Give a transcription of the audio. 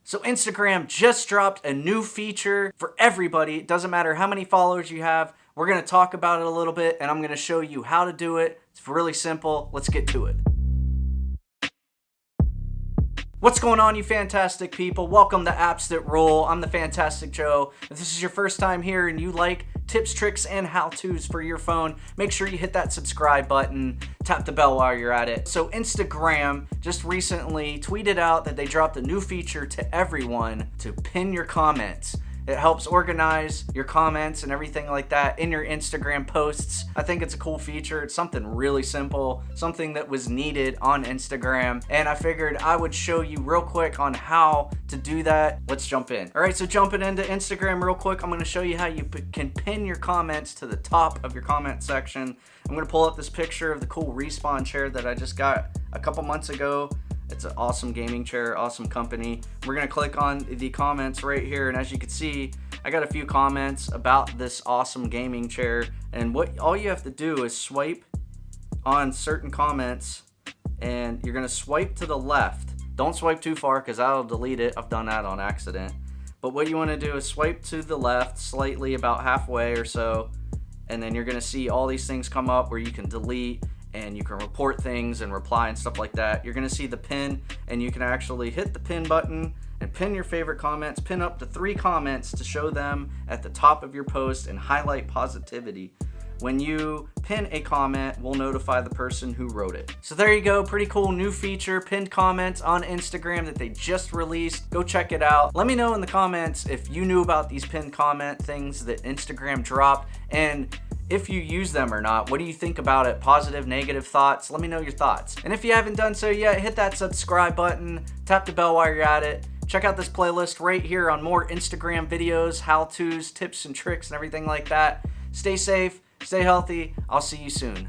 So Instagram just dropped a new feature for everybody. It doesn't matter how many followers you have. We're going to talk about it a little bit, and I'm going to show you how to do it. It's really simple. Let's get to it. What's going on, you fantastic people? Welcome to Apps That Roll. I'm the Fantastic Joe. If this is your first time here and you like tips, tricks, and how-tos for your phone, make sure you hit that subscribe button, tap the bell while you're at it. So Instagram just recently tweeted out that they dropped a new feature to everyone to pin your comments. It helps organize your comments and everything like that in your Instagram posts. I think it's a cool feature. It's something really simple, something that was needed on Instagram. And I figured I would show you real quick on how to do that. Let's jump in. All right, so jumping into Instagram real quick, I'm gonna show you how you can pin your comments to the top of your comment section. I'm gonna pull up this picture of the cool Respawn chair that I just got a couple months ago. It's an awesome gaming chair, awesome company. We're gonna click on the comments right here, and as you can see, I got a few comments about this awesome gaming chair, and all you have to do is swipe on certain comments, and you're gonna swipe to the left. Don't swipe too far, because that'll delete it. I've done that on accident. But what you wanna do is swipe to the left slightly, about halfway or so, and then you're gonna see all these things come up where you can delete, and you can report things and reply and stuff like that. You're gonna see the pin, and you can actually hit the pin button and pin your favorite comments. Pin up to 3 comments to show them at the top of your post and highlight positivity. When you pin a comment, we'll notify the person who wrote it. So there you go, pretty cool new feature, pinned comments on Instagram that they just released. Go check it out. Let me know in the comments if you knew about these pinned comment things that Instagram dropped, and if you use them or not. What do you think about it? Positive, negative thoughts? Let me know your thoughts. And if you haven't done so yet, hit that subscribe button, tap the bell while you're at it. Check out this playlist right here on more Instagram videos, how-tos, tips and tricks and everything like that. Stay safe, stay healthy. I'll see you soon.